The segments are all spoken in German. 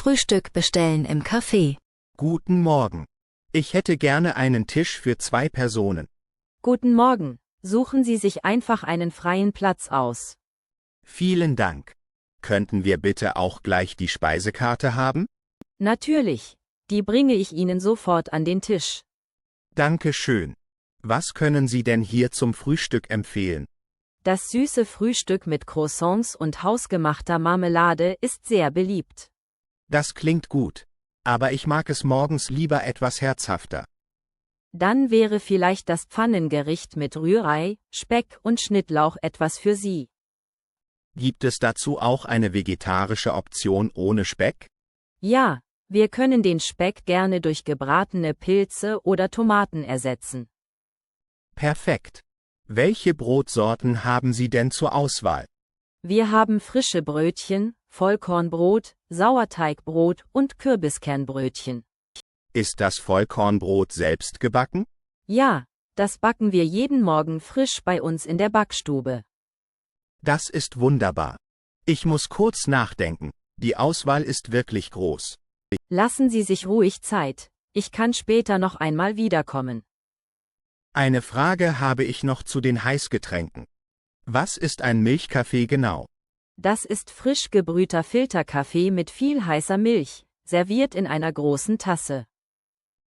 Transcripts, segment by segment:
Frühstück bestellen im Café. Guten Morgen. Ich hätte gerne einen Tisch für 2 Personen. Guten Morgen. Suchen Sie sich einfach einen freien Platz aus. Vielen Dank. Könnten wir bitte auch gleich die Speisekarte haben? Natürlich. Die bringe ich Ihnen sofort an den Tisch. Danke schön. Was können Sie denn hier zum Frühstück empfehlen? Das süße Frühstück mit Croissants und hausgemachter Marmelade ist sehr beliebt. Das klingt gut. Aber ich mag es morgens lieber etwas herzhafter. Dann wäre vielleicht das Pfannengericht mit Rührei, Speck und Schnittlauch etwas für Sie. Gibt es dazu auch eine vegetarische Option ohne Speck? Ja, wir können den Speck gerne durch gebratene Pilze oder Tomaten ersetzen. Perfekt. Welche Brotsorten haben Sie denn zur Auswahl? Wir haben frische Brötchen, Vollkornbrot, Sauerteigbrot und Kürbiskernbrötchen. Ist das Vollkornbrot selbst gebacken? Ja, das backen wir jeden Morgen frisch bei uns in der Backstube. Das ist wunderbar. Ich muss kurz nachdenken. Die Auswahl ist wirklich groß. Lassen Sie sich ruhig Zeit. Ich kann später noch einmal wiederkommen. Eine Frage habe ich noch zu den Heißgetränken. Was ist ein Milchkaffee genau? Das ist frisch gebrühter Filterkaffee mit viel heißer Milch, serviert in einer großen Tasse.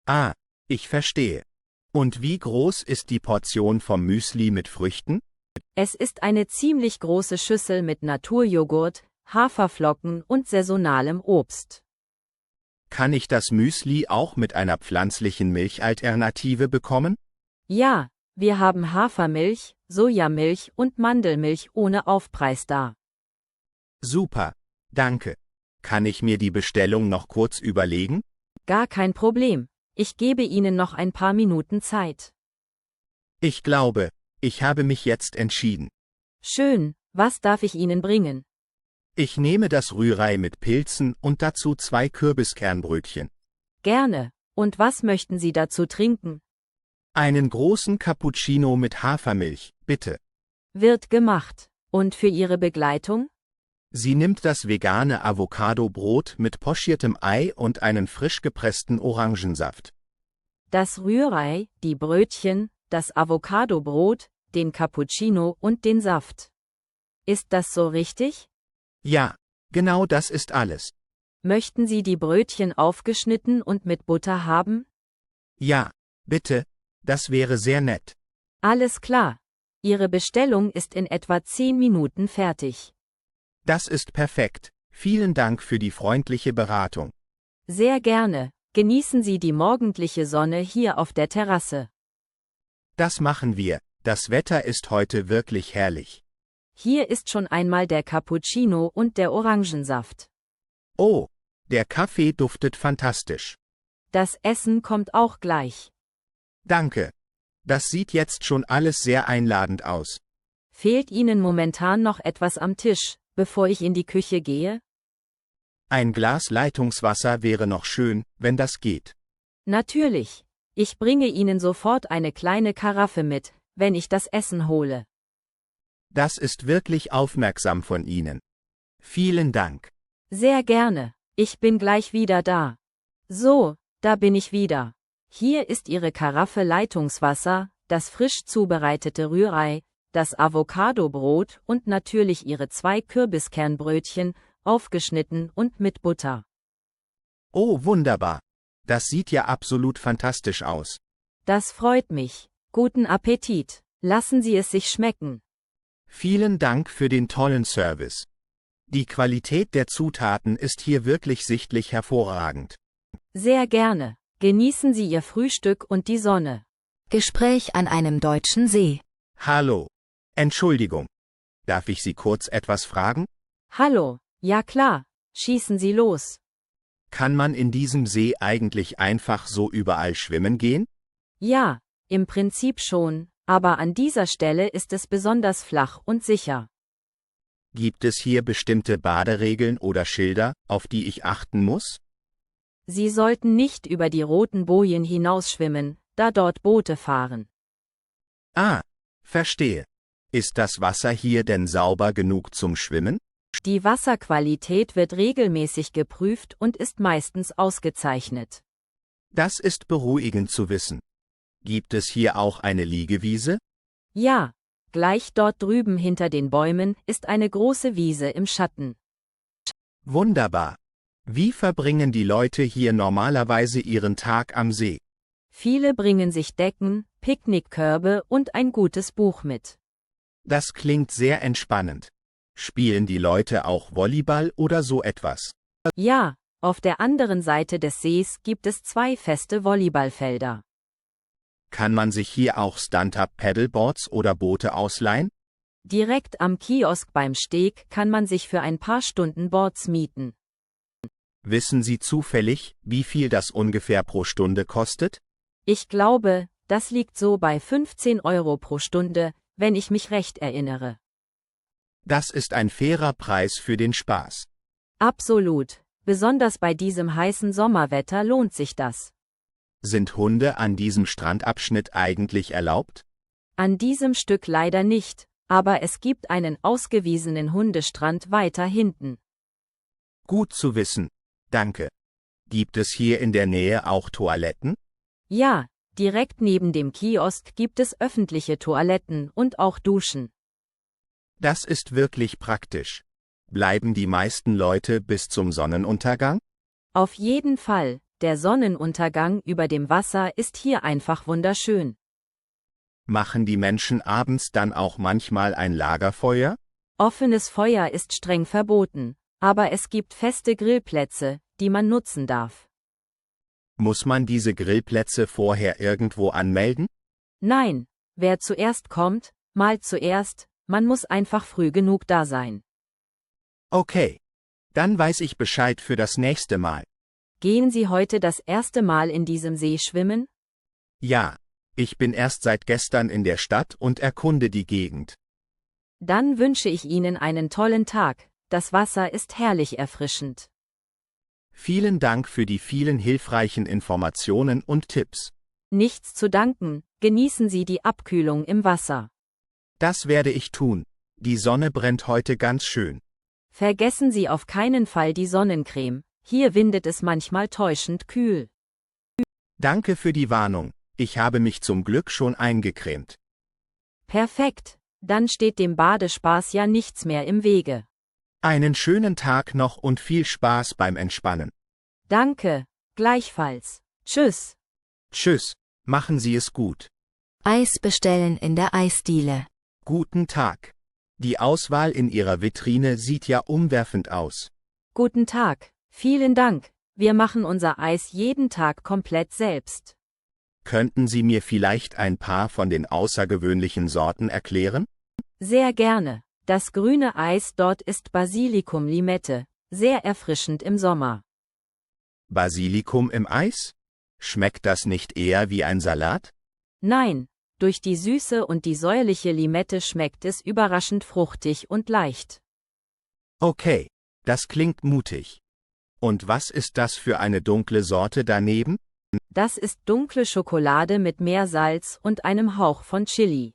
Ah, ich verstehe. Und wie groß ist die Portion vom Müsli mit Früchten? Es ist eine ziemlich große Schüssel mit Naturjoghurt, Haferflocken und saisonalem Obst. Kann ich das Müsli auch mit einer pflanzlichen Milchalternative bekommen? Ja, wir haben Hafermilch, Sojamilch und Mandelmilch ohne Aufpreis da. Super, danke. Kann ich mir die Bestellung noch kurz überlegen? Gar kein Problem. Ich gebe Ihnen noch ein paar Minuten Zeit. Ich glaube, ich habe mich jetzt entschieden. Schön, was darf ich Ihnen bringen? Ich nehme das Rührei mit Pilzen und dazu 2 Kürbiskernbrötchen. Gerne. Und was möchten Sie dazu trinken? Einen großen Cappuccino mit Hafermilch, bitte. Wird gemacht. Und für Ihre Begleitung? Sie nimmt das vegane Avocado-Brot mit pochiertem Ei und einen frisch gepressten Orangensaft. Das Rührei, die Brötchen, das Avocadobrot, den Cappuccino und den Saft. Ist das so richtig? Ja, genau das ist alles. Möchten Sie die Brötchen aufgeschnitten und mit Butter haben? Ja, bitte, das wäre sehr nett. Alles klar. Ihre Bestellung ist in etwa 10 Minuten fertig. Das ist perfekt. Vielen Dank für die freundliche Beratung. Sehr gerne. Genießen Sie die morgendliche Sonne hier auf der Terrasse. Das machen wir. Das Wetter ist heute wirklich herrlich. Hier ist schon einmal der Cappuccino und der Orangensaft. Oh, der Kaffee duftet fantastisch. Das Essen kommt auch gleich. Danke. Das sieht jetzt schon alles sehr einladend aus. Fehlt Ihnen momentan noch etwas am Tisch, bevor ich in die Küche gehe? Ein Glas Leitungswasser wäre noch schön, wenn das geht. Natürlich. Ich bringe Ihnen sofort eine kleine Karaffe mit, wenn ich das Essen hole. Das ist wirklich aufmerksam von Ihnen. Vielen Dank. Sehr gerne. Ich bin gleich wieder da. So, da bin ich wieder. Hier ist Ihre Karaffe Leitungswasser, das frisch zubereitete Rührei, das Avocadobrot und natürlich Ihre 2 Kürbiskernbrötchen, aufgeschnitten und mit Butter. Oh, wunderbar. Das sieht ja absolut fantastisch aus. Das freut mich. Guten Appetit. Lassen Sie es sich schmecken. Vielen Dank für den tollen Service. Die Qualität der Zutaten ist hier wirklich sichtlich hervorragend. Sehr gerne. Genießen Sie Ihr Frühstück und die Sonne. Gespräch an einem deutschen See. Hallo. Entschuldigung. Darf ich Sie kurz etwas fragen? Hallo. Ja klar. Schießen Sie los. Kann man in diesem See eigentlich einfach so überall schwimmen gehen? Ja, im Prinzip schon, aber an dieser Stelle ist es besonders flach und sicher. Gibt es hier bestimmte Baderegeln oder Schilder, auf die ich achten muss? Sie sollten nicht über die roten Bojen hinausschwimmen, da dort Boote fahren. Ah, verstehe. Ist das Wasser hier denn sauber genug zum Schwimmen? Die Wasserqualität wird regelmäßig geprüft und ist meistens ausgezeichnet. Das ist beruhigend zu wissen. Gibt es hier auch eine Liegewiese? Ja, gleich dort drüben hinter den Bäumen ist eine große Wiese im Schatten. Wunderbar. Wie verbringen die Leute hier normalerweise ihren Tag am See? Viele bringen sich Decken, Picknickkörbe und ein gutes Buch mit. Das klingt sehr entspannend. Spielen die Leute auch Volleyball oder so etwas? Ja, auf der anderen Seite des Sees gibt es 2 feste Volleyballfelder. Kann man sich hier auch Stand-Up-Paddleboards oder Boote ausleihen? Direkt am Kiosk beim Steg kann man sich für ein paar Stunden Boards mieten. Wissen Sie zufällig, wie viel das ungefähr pro Stunde kostet? Ich glaube, das liegt so bei 15 € pro Stunde, wenn ich mich recht erinnere. Das ist ein fairer Preis für den Spaß. Absolut, besonders bei diesem heißen Sommerwetter lohnt sich das. Sind Hunde an diesem Strandabschnitt eigentlich erlaubt? An diesem Stück leider nicht, aber es gibt einen ausgewiesenen Hundestrand weiter hinten. Gut zu wissen. Danke. Gibt es hier in der Nähe auch Toiletten? Ja, direkt neben dem Kiosk gibt es öffentliche Toiletten und auch Duschen. Das ist wirklich praktisch. Bleiben die meisten Leute bis zum Sonnenuntergang? Auf jeden Fall, der Sonnenuntergang über dem Wasser ist hier einfach wunderschön. Machen die Menschen abends dann auch manchmal ein Lagerfeuer? Offenes Feuer ist streng verboten, aber es gibt feste Grillplätze, die man nutzen darf. Muss man diese Grillplätze vorher irgendwo anmelden? Nein, wer zuerst kommt, mal zuerst, man muss einfach früh genug da sein. Okay. Dann weiß ich Bescheid für das nächste Mal. Gehen Sie heute das erste Mal in diesem See schwimmen? Ja, ich bin erst seit gestern in der Stadt und erkunde die Gegend. Dann wünsche ich Ihnen einen tollen Tag, das Wasser ist herrlich erfrischend. Vielen Dank für die vielen hilfreichen Informationen und Tipps. Nichts zu danken, genießen Sie die Abkühlung im Wasser. Das werde ich tun. Die Sonne brennt heute ganz schön. Vergessen Sie auf keinen Fall die Sonnencreme, hier windet es manchmal täuschend kühl. Danke für die Warnung, ich habe mich zum Glück schon eingecremt. Perfekt, dann steht dem Badespaß ja nichts mehr im Wege. Einen schönen Tag noch und viel Spaß beim Entspannen. Danke, gleichfalls. Tschüss. Tschüss, machen Sie es gut. Eis bestellen in der Eisdiele. Guten Tag. Die Auswahl in Ihrer Vitrine sieht ja umwerfend aus. Guten Tag, vielen Dank, wir machen unser Eis jeden Tag komplett selbst. Könnten Sie mir vielleicht ein paar von den außergewöhnlichen Sorten erklären? Sehr gerne. Das grüne Eis dort ist Basilikum-Limette, sehr erfrischend im Sommer. Basilikum im Eis? Schmeckt das nicht eher wie ein Salat? Nein, durch die Süße und die säuerliche Limette schmeckt es überraschend fruchtig und leicht. Okay, das klingt mutig. Und was ist das für eine dunkle Sorte daneben? Das ist dunkle Schokolade mit Meersalz und einem Hauch von Chili.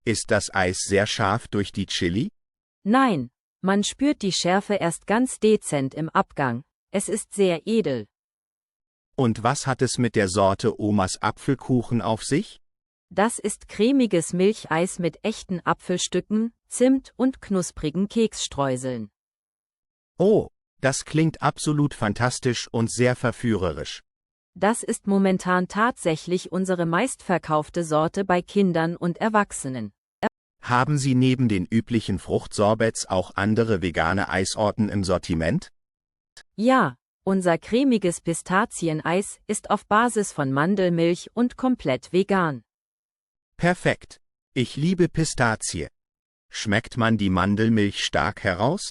Ist das Eis sehr scharf durch die Chili? Nein, man spürt die Schärfe erst ganz dezent im Abgang. Es ist sehr edel. Und was hat es mit der Sorte Omas Apfelkuchen auf sich? Das ist cremiges Milcheis mit echten Apfelstücken, Zimt und knusprigen Keksstreuseln. Oh, das klingt absolut fantastisch und sehr verführerisch. Das ist momentan tatsächlich unsere meistverkaufte Sorte bei Kindern und Erwachsenen. Haben Sie neben den üblichen Fruchtsorbets auch andere vegane Eisorten im Sortiment? Ja, unser cremiges Pistazieneis ist auf Basis von Mandelmilch und komplett vegan. Perfekt. Ich liebe Pistazie. Schmeckt man die Mandelmilch stark heraus?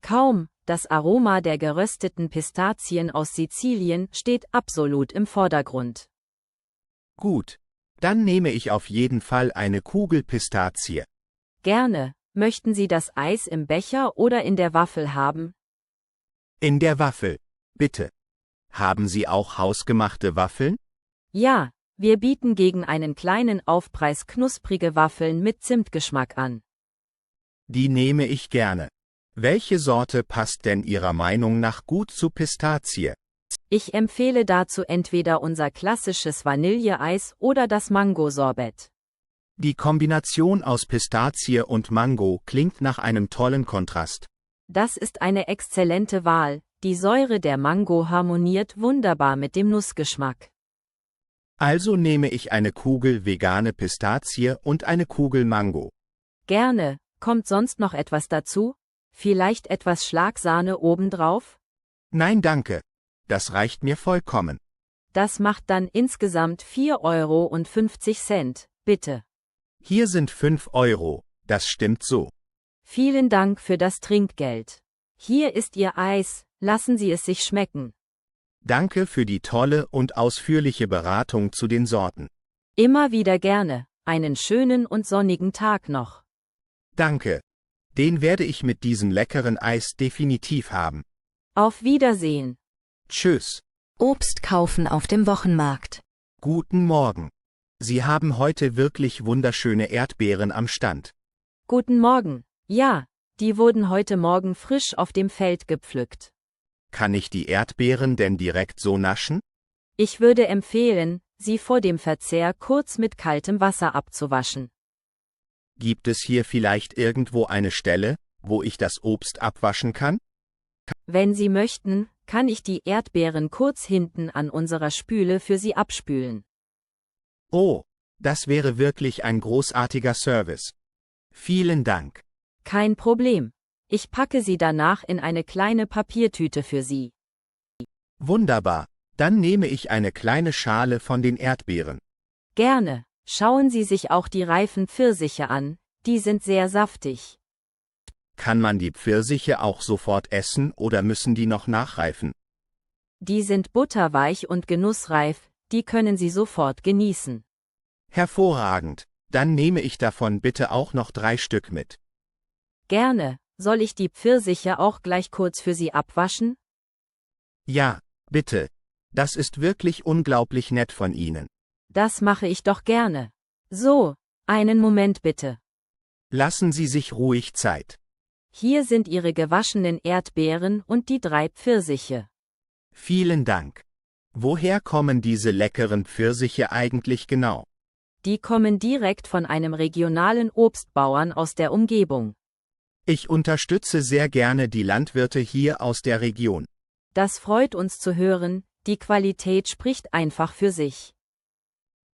Kaum, das Aroma der gerösteten Pistazien aus Sizilien steht absolut im Vordergrund. Gut. Dann nehme ich auf jeden Fall eine Kugel Pistazie. Gerne. Möchten Sie das Eis im Becher oder in der Waffel haben? In der Waffel, bitte. Haben Sie auch hausgemachte Waffeln? Ja, wir bieten gegen einen kleinen Aufpreis knusprige Waffeln mit Zimtgeschmack an. Die nehme ich gerne. Welche Sorte passt denn Ihrer Meinung nach gut zu Pistazie? Ich empfehle dazu entweder unser klassisches Vanilleeis oder das Mango-Sorbet. Die Kombination aus Pistazie und Mango klingt nach einem tollen Kontrast. Das ist eine exzellente Wahl, die Säure der Mango harmoniert wunderbar mit dem Nussgeschmack. Also nehme ich eine Kugel vegane Pistazie und eine Kugel Mango. Gerne, kommt sonst noch etwas dazu? Vielleicht etwas Schlagsahne obendrauf? Nein, danke. Das reicht mir vollkommen. Das macht dann insgesamt 4,50 €, bitte. Hier sind 5 €, das stimmt so. Vielen Dank für das Trinkgeld. Hier ist Ihr Eis, lassen Sie es sich schmecken. Danke für die tolle und ausführliche Beratung zu den Sorten. Immer wieder gerne, einen schönen und sonnigen Tag noch. Danke. Den werde ich mit diesem leckeren Eis definitiv haben. Auf Wiedersehen. Tschüss. Obst kaufen auf dem Wochenmarkt. Guten Morgen. Sie haben heute wirklich wunderschöne Erdbeeren am Stand. Guten Morgen. Ja, die wurden heute Morgen frisch auf dem Feld gepflückt. Kann ich die Erdbeeren denn direkt so naschen? Ich würde empfehlen, sie vor dem Verzehr kurz mit kaltem Wasser abzuwaschen. Gibt es hier vielleicht irgendwo eine Stelle, wo ich das Obst abwaschen kann? Wenn Sie möchten, kann ich die Erdbeeren kurz hinten an unserer Spüle für Sie abspülen. Oh, das wäre wirklich ein großartiger Service. Vielen Dank. Kein Problem. Ich packe sie danach in eine kleine Papiertüte für Sie. Wunderbar. Dann nehme ich eine kleine Schale von den Erdbeeren. Gerne. Schauen Sie sich auch die reifen Pfirsiche an, die sind sehr saftig. Kann man die Pfirsiche auch sofort essen oder müssen die noch nachreifen? Die sind butterweich und genussreif, die können Sie sofort genießen. Hervorragend. Dann nehme ich davon bitte auch noch 3 Stück mit. Gerne. Soll ich die Pfirsiche auch gleich kurz für Sie abwaschen? Ja, bitte. Das ist wirklich unglaublich nett von Ihnen. Das mache ich doch gerne. So, einen Moment bitte. Lassen Sie sich ruhig Zeit. Hier sind Ihre gewaschenen Erdbeeren und die 3 Pfirsiche. Vielen Dank. Woher kommen diese leckeren Pfirsiche eigentlich genau? Die kommen direkt von einem regionalen Obstbauern aus der Umgebung. Ich unterstütze sehr gerne die Landwirte hier aus der Region. Das freut uns zu hören, die Qualität spricht einfach für sich.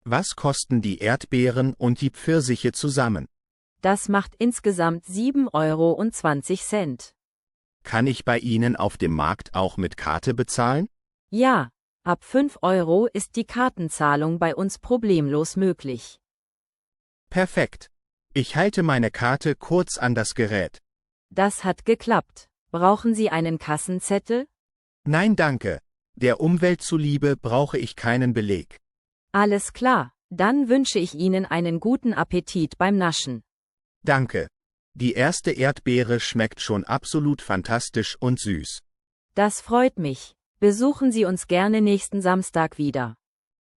Was kosten die Erdbeeren und die Pfirsiche zusammen? Das macht insgesamt 7,20 €. Kann ich bei Ihnen auf dem Markt auch mit Karte bezahlen? Ja, ab 5 € ist die Kartenzahlung bei uns problemlos möglich. Perfekt. Ich halte meine Karte kurz an das Gerät. Das hat geklappt. Brauchen Sie einen Kassenzettel? Nein, danke. Der Umwelt zuliebe brauche ich keinen Beleg. Alles klar, dann wünsche ich Ihnen einen guten Appetit beim Naschen. Danke. Die erste Erdbeere schmeckt schon absolut fantastisch und süß. Das freut mich. Besuchen Sie uns gerne nächsten Samstag wieder.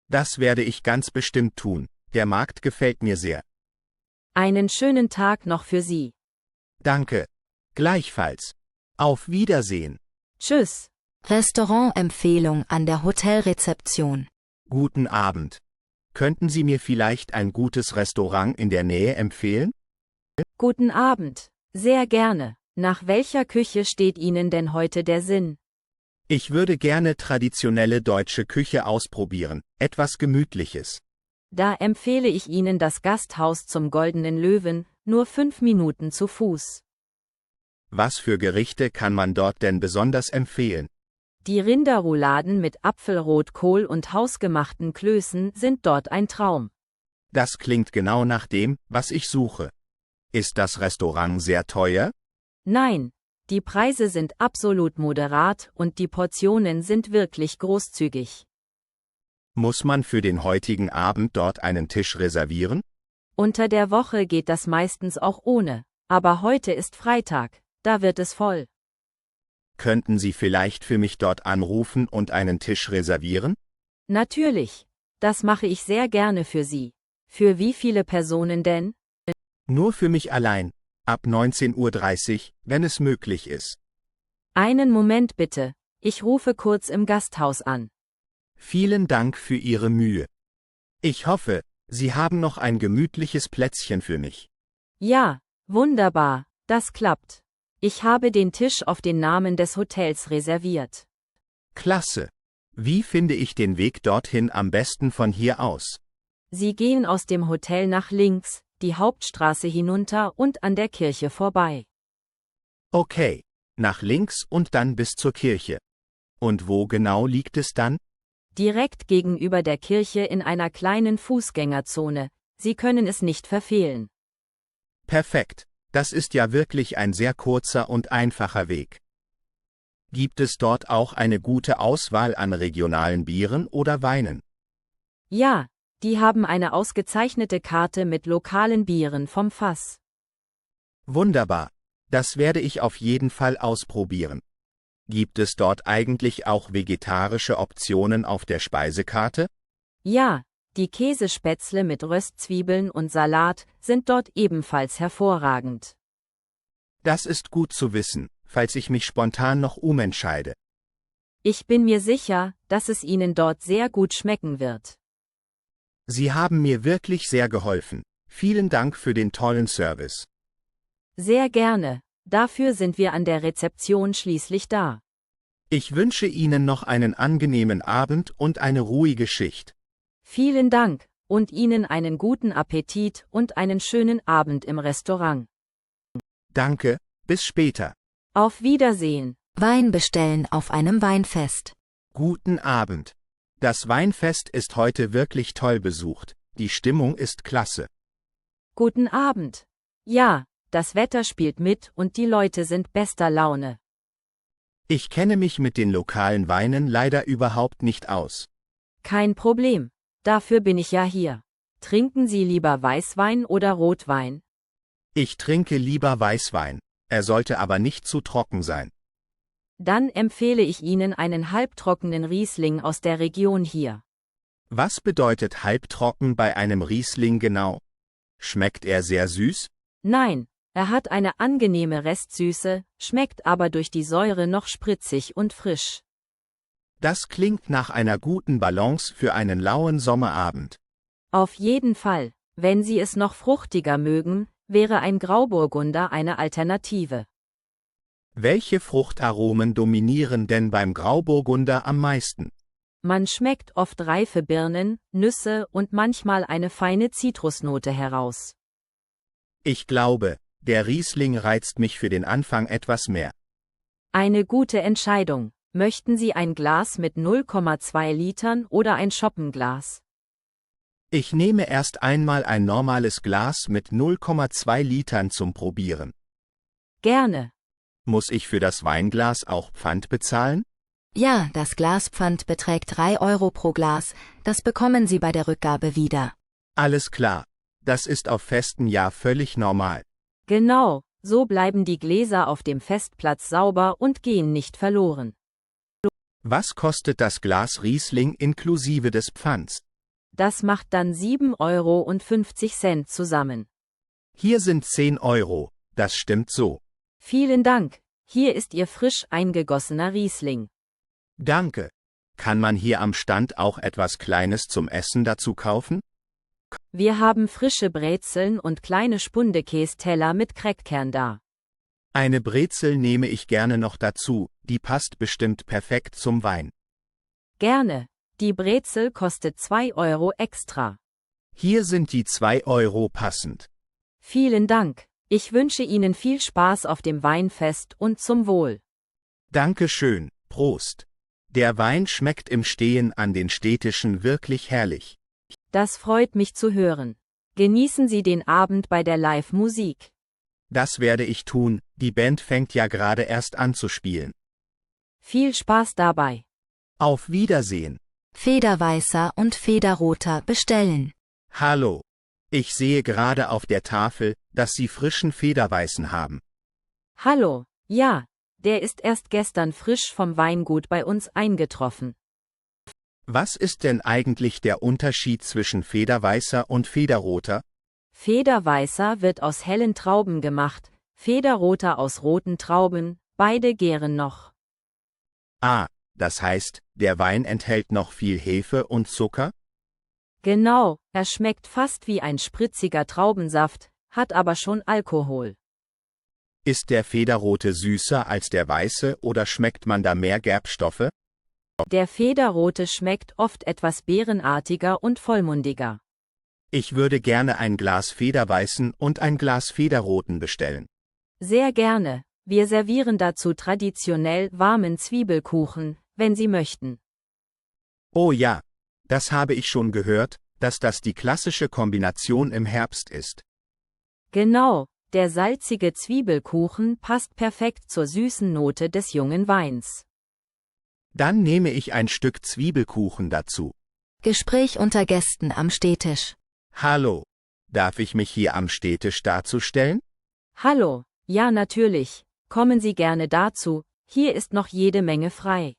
Das werde ich ganz bestimmt tun. Der Markt gefällt mir sehr. Einen schönen Tag noch für Sie. Danke. Gleichfalls. Auf Wiedersehen. Tschüss. Restaurantempfehlung an der Hotelrezeption. Guten Abend. Könnten Sie mir vielleicht ein gutes Restaurant in der Nähe empfehlen? Guten Abend. Sehr gerne. Nach welcher Küche steht Ihnen denn heute der Sinn? Ich würde gerne traditionelle deutsche Küche ausprobieren, etwas Gemütliches. Da empfehle ich Ihnen das Gasthaus zum Goldenen Löwen, nur 5 Minuten zu Fuß. Was für Gerichte kann man dort denn besonders empfehlen? Die Rinderrouladen mit Apfelrotkohl und hausgemachten Klößen sind dort ein Traum. Das klingt genau nach dem, was ich suche. Ist das Restaurant sehr teuer? Nein, die Preise sind absolut moderat und die Portionen sind wirklich großzügig. Muss man für den heutigen Abend dort einen Tisch reservieren? Unter der Woche geht das meistens auch ohne, aber heute ist Freitag, da wird es voll. Könnten Sie vielleicht für mich dort anrufen und einen Tisch reservieren? Natürlich, das mache ich sehr gerne für Sie. Für wie viele Personen denn? Nur für mich allein. Ab 19:30 Uhr, wenn es möglich ist. Einen Moment bitte, ich rufe kurz im Gasthaus an. Vielen Dank für Ihre Mühe. Ich hoffe, Sie haben noch ein gemütliches Plätzchen für mich. Ja, wunderbar, das klappt. Ich habe den Tisch auf den Namen des Hotels reserviert. Klasse. Wie finde ich den Weg dorthin am besten von hier aus? Sie gehen aus dem Hotel nach links, die Hauptstraße hinunter und an der Kirche vorbei. Okay, nach links und dann bis zur Kirche. Und wo genau liegt es dann? Direkt gegenüber der Kirche in einer kleinen Fußgängerzone. Sie können es nicht verfehlen. Perfekt, das ist ja wirklich ein sehr kurzer und einfacher Weg. Gibt es dort auch eine gute Auswahl an regionalen Bieren oder Weinen? Ja, die haben eine ausgezeichnete Karte mit lokalen Bieren vom Fass. Wunderbar, das werde ich auf jeden Fall ausprobieren. Gibt es dort eigentlich auch vegetarische Optionen auf der Speisekarte? Ja, die Käsespätzle mit Röstzwiebeln und Salat sind dort ebenfalls hervorragend. Das ist gut zu wissen, falls ich mich spontan noch umentscheide. Ich bin mir sicher, dass es Ihnen dort sehr gut schmecken wird. Sie haben mir wirklich sehr geholfen. Vielen Dank für den tollen Service. Sehr gerne, dafür sind wir an der Rezeption schließlich da. Ich wünsche Ihnen noch einen angenehmen Abend und eine ruhige Schicht. Vielen Dank und Ihnen einen guten Appetit und einen schönen Abend im Restaurant. Danke, bis später. Auf Wiedersehen. Wein bestellen auf einem Weinfest. Guten Abend. Das Weinfest ist heute wirklich toll besucht. Die Stimmung ist klasse. Guten Abend. Ja, das Wetter spielt mit und die Leute sind bester Laune. Ich kenne mich mit den lokalen Weinen leider überhaupt nicht aus. Kein Problem. Dafür bin ich ja hier. Trinken Sie lieber Weißwein oder Rotwein? Ich trinke lieber Weißwein. Er sollte aber nicht zu trocken sein. Dann empfehle ich Ihnen einen halbtrockenen Riesling aus der Region hier. Was bedeutet halbtrocken bei einem Riesling genau? Schmeckt er sehr süß? Nein, er hat eine angenehme Restsüße, schmeckt aber durch die Säure noch spritzig und frisch. Das klingt nach einer guten Balance für einen lauen Sommerabend. Auf jeden Fall, wenn Sie es noch fruchtiger mögen, wäre ein Grauburgunder eine Alternative. Welche Fruchtaromen dominieren denn beim Grauburgunder am meisten? Man schmeckt oft reife Birnen, Nüsse und manchmal eine feine Zitrusnote heraus. Ich glaube, der Riesling reizt mich für den Anfang etwas mehr. Eine gute Entscheidung. Möchten Sie ein Glas mit 0,2 Litern oder ein Schoppenglas? Ich nehme erst einmal ein normales Glas mit 0,2 Litern zum Probieren. Gerne. Muss ich für das Weinglas auch Pfand bezahlen? Ja, das Glaspfand beträgt 3 Euro pro Glas, das bekommen Sie bei der Rückgabe wieder. Alles klar. Das ist auf Festen ja völlig normal. Genau, so bleiben die Gläser auf dem Festplatz sauber und gehen nicht verloren. Was kostet das Glas Riesling inklusive des Pfands? Das macht dann 7,50 Euro zusammen. Hier sind 10 Euro, das stimmt so. Vielen Dank, hier ist Ihr frisch eingegossener Riesling. Danke. Kann man hier am Stand auch etwas Kleines zum Essen dazu kaufen? Wir haben frische Brezeln und kleine Spundekästeller mit Crackern da. Eine Brezel nehme ich gerne noch dazu, die passt bestimmt perfekt zum Wein. Gerne, die Brezel kostet 2 Euro extra. Hier sind die 2 Euro passend. Vielen Dank, ich wünsche Ihnen viel Spaß auf dem Weinfest und zum Wohl. Dankeschön, Prost. Der Wein schmeckt im Stehen an den Städtischen wirklich herrlich. Das freut mich zu hören. Genießen Sie den Abend bei der Live-Musik. Das werde ich tun, die Band fängt ja gerade erst an zu spielen. Viel Spaß dabei. Auf Wiedersehen. Federweißer und Federroter bestellen. Hallo. Ich sehe gerade auf der Tafel, dass Sie frischen Federweißen haben. Hallo, ja, der ist erst gestern frisch vom Weingut bei uns eingetroffen. Was ist denn eigentlich der Unterschied zwischen Federweißer und Federroter? Federweißer wird aus hellen Trauben gemacht, Federroter aus roten Trauben, beide gären noch. Ah, das heißt, der Wein enthält noch viel Hefe und Zucker? Genau, er schmeckt fast wie ein spritziger Traubensaft, hat aber schon Alkohol. Ist der Federrote süßer als der weiße oder schmeckt man da mehr Gerbstoffe? Der Federrote schmeckt oft etwas beerenartiger und vollmundiger. Ich würde gerne ein Glas Federweißen und ein Glas Federroten bestellen. Sehr gerne, wir servieren dazu traditionell warmen Zwiebelkuchen, wenn Sie möchten. Oh ja, das habe ich schon gehört, dass das die klassische Kombination im Herbst ist. Genau, der salzige Zwiebelkuchen passt perfekt zur süßen Note des jungen Weins. Dann nehme ich ein Stück Zwiebelkuchen dazu. Gespräch unter Gästen am Stehtisch. Hallo, darf ich mich hier am Stehtisch darzustellen? Hallo, ja natürlich, kommen Sie gerne dazu, hier ist noch jede Menge frei.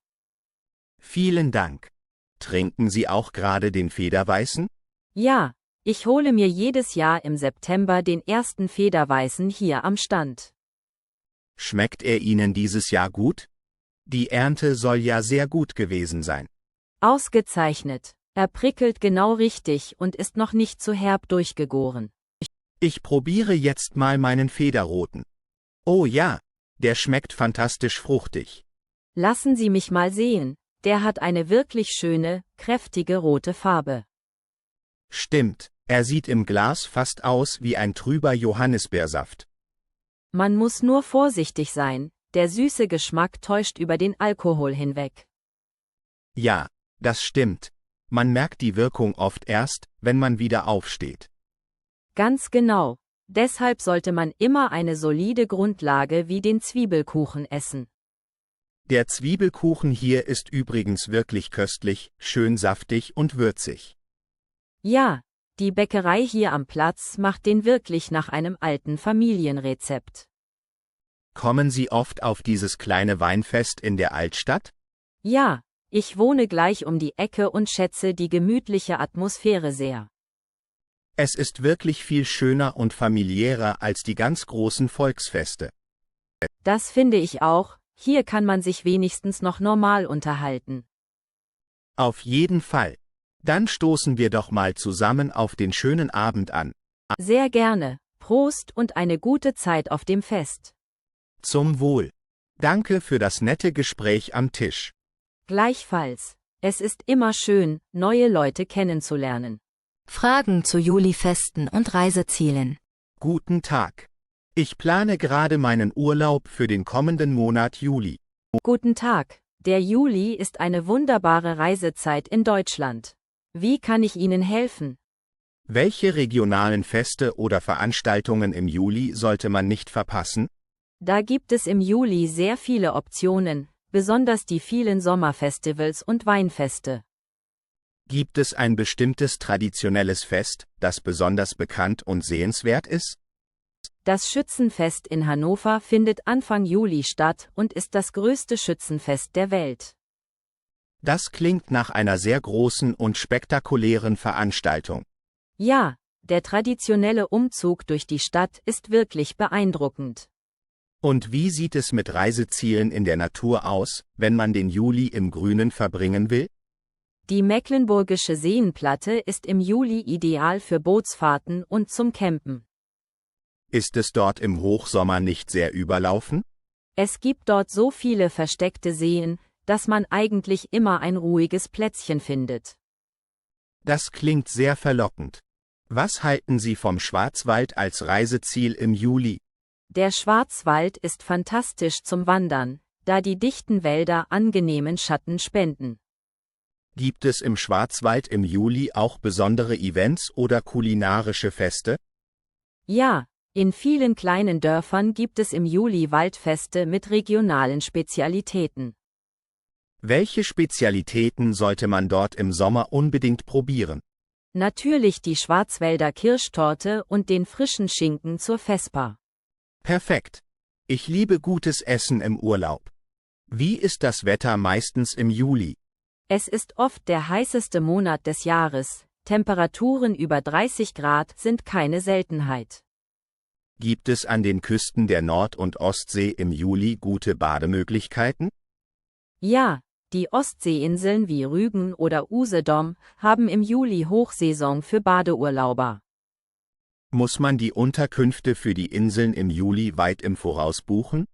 Vielen Dank. Trinken Sie auch gerade den Federweißen? Ja, ich hole mir jedes Jahr im September den ersten Federweißen hier am Stand. Schmeckt er Ihnen dieses Jahr gut? Die Ernte soll ja sehr gut gewesen sein. Ausgezeichnet, er prickelt genau richtig und ist noch nicht zu herb durchgegoren. Ich probiere jetzt mal meinen Federroten. Oh ja, der schmeckt fantastisch fruchtig. Lassen Sie mich mal sehen, der hat eine wirklich schöne, kräftige rote Farbe. Stimmt, er sieht im Glas fast aus wie ein trüber Johannisbeersaft. Man muss nur vorsichtig sein, der süße Geschmack täuscht über den Alkohol hinweg. Ja, das stimmt. Man merkt die Wirkung oft erst, wenn man wieder aufsteht. Ganz genau, deshalb sollte man immer eine solide Grundlage wie den Zwiebelkuchen essen. Der Zwiebelkuchen hier ist übrigens wirklich köstlich, schön saftig und würzig. Ja, die Bäckerei hier am Platz macht den wirklich nach einem alten Familienrezept. Kommen Sie oft auf dieses kleine Weinfest in der Altstadt? Ja, ich wohne gleich um die Ecke und schätze die gemütliche Atmosphäre sehr. Es ist wirklich viel schöner und familiärer als die ganz großen Volksfeste. Das finde ich auch, hier kann man sich wenigstens noch normal unterhalten. Auf jeden Fall. Dann stoßen wir doch mal zusammen auf den schönen Abend an. Sehr gerne, Prost und eine gute Zeit auf dem Fest. Zum Wohl. Danke für das nette Gespräch am Tisch. Gleichfalls, es ist immer schön, neue Leute kennenzulernen. Fragen zu Julifesten und Reisezielen. Guten Tag. Ich plane gerade meinen Urlaub für den kommenden Monat Juli. Guten Tag, der Juli ist eine wunderbare Reisezeit in Deutschland. Wie kann ich Ihnen helfen? Welche regionalen Feste oder Veranstaltungen im Juli sollte man nicht verpassen? Da gibt es im Juli sehr viele Optionen, besonders die vielen Sommerfestivals und Weinfeste. Gibt es ein bestimmtes traditionelles Fest, das besonders bekannt und sehenswert ist? Das Schützenfest in Hannover findet Anfang Juli statt und ist das größte Schützenfest der Welt. Das klingt nach einer sehr großen und spektakulären Veranstaltung. Ja, der traditionelle Umzug durch die Stadt ist wirklich beeindruckend. Und wie sieht es mit Reisezielen in der Natur aus, wenn man den Juli im Grünen verbringen will? Die Mecklenburgische Seenplatte ist im Juli ideal für Bootsfahrten und zum Campen. Ist es dort im Hochsommer nicht sehr überlaufen? Es gibt dort so viele versteckte Seen, dass man eigentlich immer ein ruhiges Plätzchen findet. Das klingt sehr verlockend. Was halten Sie vom Schwarzwald als Reiseziel im Juli? Der Schwarzwald ist fantastisch zum Wandern, da die dichten Wälder angenehmen Schatten spenden. Gibt es im Schwarzwald im Juli auch besondere Events oder kulinarische Feste? Ja, in vielen kleinen Dörfern gibt es im Juli Waldfeste mit regionalen Spezialitäten. Welche Spezialitäten sollte man dort im Sommer unbedingt probieren? Natürlich die Schwarzwälder Kirschtorte und den frischen Schinken zur Vesper. Perfekt. Ich liebe gutes Essen im Urlaub. Wie ist das Wetter meistens im Juli? Es ist oft der heißeste Monat des Jahres, Temperaturen über 30 Grad sind keine Seltenheit. Gibt es an den Küsten der Nord- und Ostsee im Juli gute Bademöglichkeiten? Ja, die Ostseeinseln wie Rügen oder Usedom haben im Juli Hochsaison für Badeurlauber. Muss man die Unterkünfte für die Inseln im Juli weit im Voraus buchen?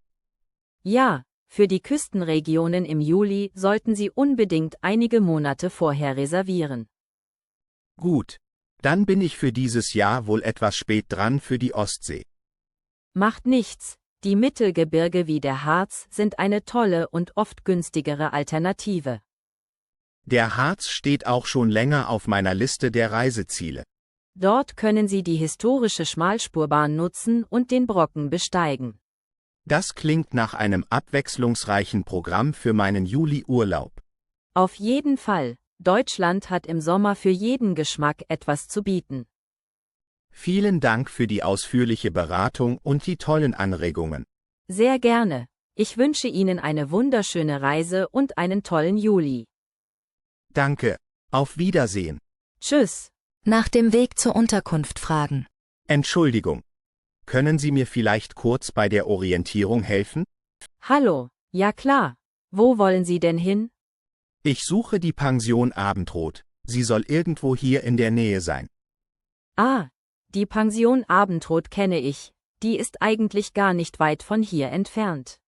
Ja, für die Küstenregionen im Juli sollten Sie unbedingt einige Monate vorher reservieren. Gut, dann bin ich für dieses Jahr wohl etwas spät dran für die Ostsee. Macht nichts, die Mittelgebirge wie der Harz sind eine tolle und oft günstigere Alternative. Der Harz steht auch schon länger auf meiner Liste der Reiseziele. Dort können Sie die historische Schmalspurbahn nutzen und den Brocken besteigen. Das klingt nach einem abwechslungsreichen Programm für meinen Juli-Urlaub. Auf jeden Fall, Deutschland hat im Sommer für jeden Geschmack etwas zu bieten. Vielen Dank für die ausführliche Beratung und die tollen Anregungen. Sehr gerne. Ich wünsche Ihnen eine wunderschöne Reise und einen tollen Juli. Danke. Auf Wiedersehen. Tschüss. Nach dem Weg zur Unterkunft fragen. Entschuldigung. Können Sie mir vielleicht kurz bei der Orientierung helfen? Hallo, ja klar. Wo wollen Sie denn hin? Ich suche die Pension Abendrot. Sie soll irgendwo hier in der Nähe sein. Ah, die Pension Abendrot kenne ich. Die ist eigentlich gar nicht weit von hier entfernt.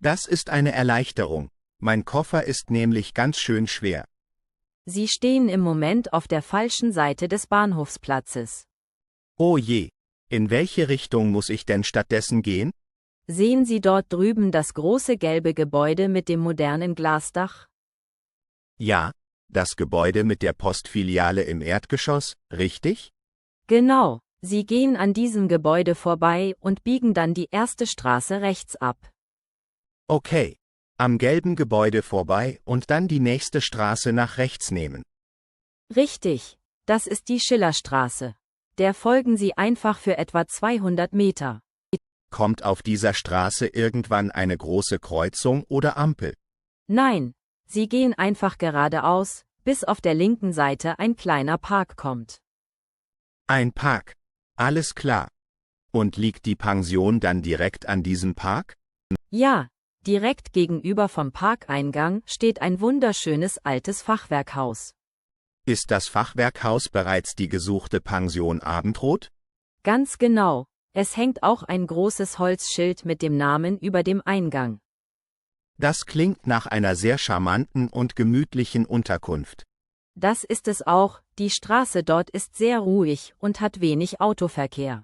Das ist eine Erleichterung. Mein Koffer ist nämlich ganz schön schwer. Sie stehen im Moment auf der falschen Seite des Bahnhofsplatzes. Oh je. In welche Richtung muss ich denn stattdessen gehen? Sehen Sie dort drüben das große gelbe Gebäude mit dem modernen Glasdach? Ja, das Gebäude mit der Postfiliale im Erdgeschoss, richtig? Genau, Sie gehen an diesem Gebäude vorbei und biegen dann die erste Straße rechts ab. Okay. Am gelben Gebäude vorbei und dann die nächste Straße nach rechts nehmen. Richtig, das ist die Schillerstraße. Der folgen Sie einfach für etwa 200 Meter. Kommt auf dieser Straße irgendwann eine große Kreuzung oder Ampel? Nein, Sie gehen einfach geradeaus, bis auf der linken Seite ein kleiner Park kommt. Ein Park. Alles klar. Und liegt die Pension dann direkt an diesem Park? Ja, direkt gegenüber vom Parkeingang steht ein wunderschönes altes Fachwerkhaus. Ist das Fachwerkhaus bereits die gesuchte Pension Abendrot? Ganz genau, es hängt auch ein großes Holzschild mit dem Namen über dem Eingang. Das klingt nach einer sehr charmanten und gemütlichen Unterkunft. Das ist es auch, die Straße dort ist sehr ruhig und hat wenig Autoverkehr.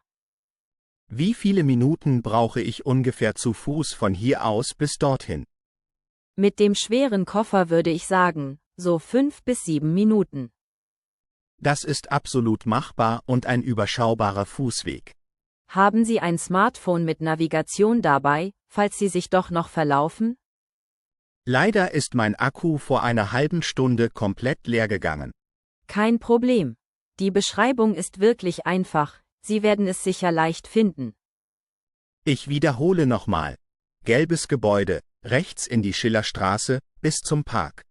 Wie viele Minuten brauche ich ungefähr zu Fuß von hier aus bis dorthin? Mit dem schweren Koffer würde ich sagen, so 5 bis 7 Minuten. Das ist absolut machbar und ein überschaubarer Fußweg. Haben Sie ein Smartphone mit Navigation dabei, falls Sie sich doch noch verlaufen? Leider ist mein Akku vor einer halben Stunde komplett leer gegangen. Kein Problem. Die Beschreibung ist wirklich einfach, Sie werden es sicher leicht finden. Ich wiederhole nochmal. Gelbes Gebäude, rechts in die Schillerstraße, bis zum Park.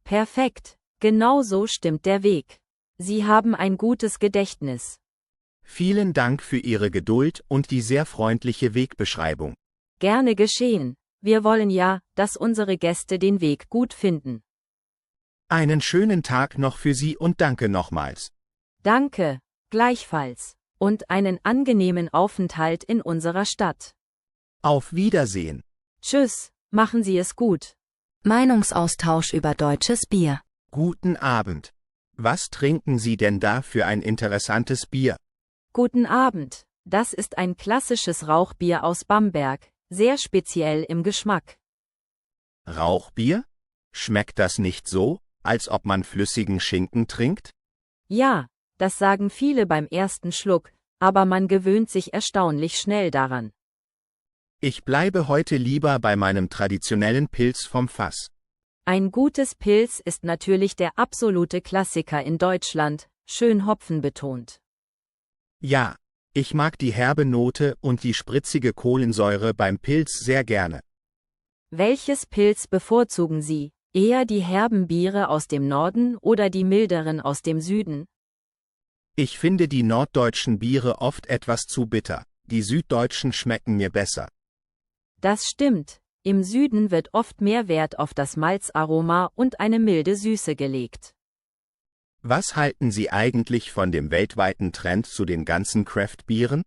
Perfekt, genau so stimmt der Weg. Sie haben ein gutes Gedächtnis. Vielen Dank für Ihre Geduld und die sehr freundliche Wegbeschreibung. Gerne geschehen. Wir wollen ja, dass unsere Gäste den Weg gut finden. Einen schönen Tag noch für Sie und danke nochmals. Danke, gleichfalls. Und einen angenehmen Aufenthalt in unserer Stadt. Auf Wiedersehen. Tschüss, machen Sie es gut. Meinungsaustausch über deutsches Bier. Guten Abend. Was trinken Sie denn da für ein interessantes Bier? Guten Abend, das ist ein klassisches Rauchbier aus Bamberg, sehr speziell im Geschmack. Rauchbier? Schmeckt das nicht so, als ob man flüssigen Schinken trinkt? Ja, das sagen viele beim ersten Schluck, aber man gewöhnt sich erstaunlich schnell daran. Ich bleibe heute lieber bei meinem traditionellen Pils vom Fass. Ein gutes Pils ist natürlich der absolute Klassiker in Deutschland, schön hopfenbetont. Ja, ich mag die herbe Note und die spritzige Kohlensäure beim Pils sehr gerne. Welches Pils bevorzugen Sie, eher die herben Biere aus dem Norden oder die milderen aus dem Süden? Ich finde die norddeutschen Biere oft etwas zu bitter, die süddeutschen schmecken mir besser. Das stimmt, im Süden wird oft mehr Wert auf das Malzaroma und eine milde Süße gelegt. Was halten Sie eigentlich von dem weltweiten Trend zu den ganzen Craft-Bieren?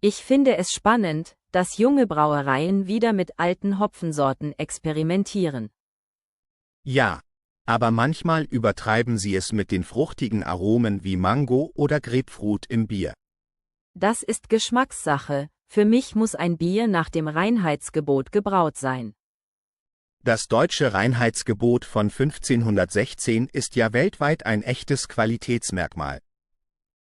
Ich finde es spannend, dass junge Brauereien wieder mit alten Hopfensorten experimentieren. Ja, aber manchmal übertreiben sie es mit den fruchtigen Aromen wie Mango oder Grapefruit im Bier. Das ist Geschmackssache, für mich muss ein Bier nach dem Reinheitsgebot gebraut sein. Das deutsche Reinheitsgebot von 1516 ist ja weltweit ein echtes Qualitätsmerkmal.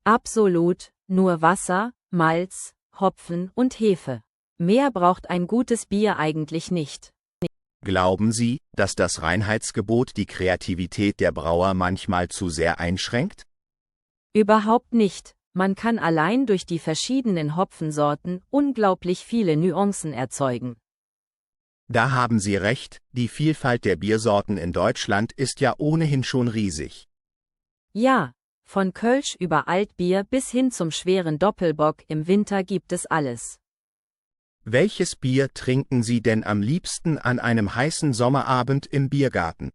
Absolut, nur Wasser, Malz, Hopfen und Hefe. Mehr braucht ein gutes Bier eigentlich nicht. Glauben Sie, dass das Reinheitsgebot die Kreativität der Brauer manchmal zu sehr einschränkt? Überhaupt nicht, man kann allein durch die verschiedenen Hopfensorten unglaublich viele Nuancen erzeugen. Da haben Sie recht, die Vielfalt der Biersorten in Deutschland ist ja ohnehin schon riesig. Ja, von Kölsch über Altbier bis hin zum schweren Doppelbock im Winter gibt es alles. Welches Bier trinken Sie denn am liebsten an einem heißen Sommerabend im Biergarten?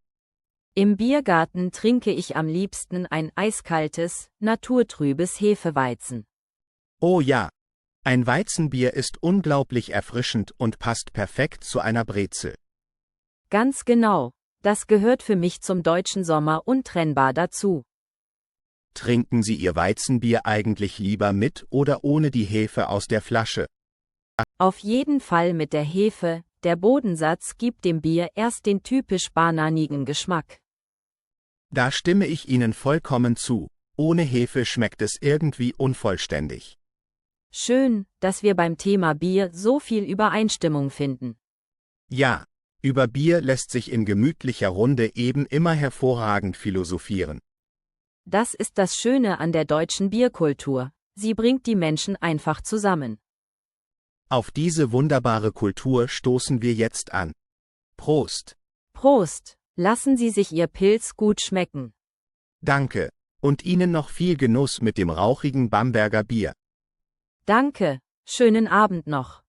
Im Biergarten trinke ich am liebsten ein eiskaltes, naturtrübes Hefeweizen. Oh ja, ein Weizenbier ist unglaublich erfrischend und passt perfekt zu einer Brezel. Ganz genau, das gehört für mich zum deutschen Sommer untrennbar dazu. Trinken Sie Ihr Weizenbier eigentlich lieber mit oder ohne die Hefe aus der Flasche? Auf jeden Fall mit der Hefe, der Bodensatz gibt dem Bier erst den typisch bananigen Geschmack. Da stimme ich Ihnen vollkommen zu, ohne Hefe schmeckt es irgendwie unvollständig. Schön, dass wir beim Thema Bier so viel Übereinstimmung finden. Ja, über Bier lässt sich in gemütlicher Runde eben immer hervorragend philosophieren. Das ist das Schöne an der deutschen Bierkultur, sie bringt die Menschen einfach zusammen. Auf diese wunderbare Kultur stoßen wir jetzt an. Prost! Prost, lassen Sie sich Ihr Pilz gut schmecken. Danke, und Ihnen noch viel Genuss mit dem rauchigen Bamberger Bier. Danke, schönen Abend noch.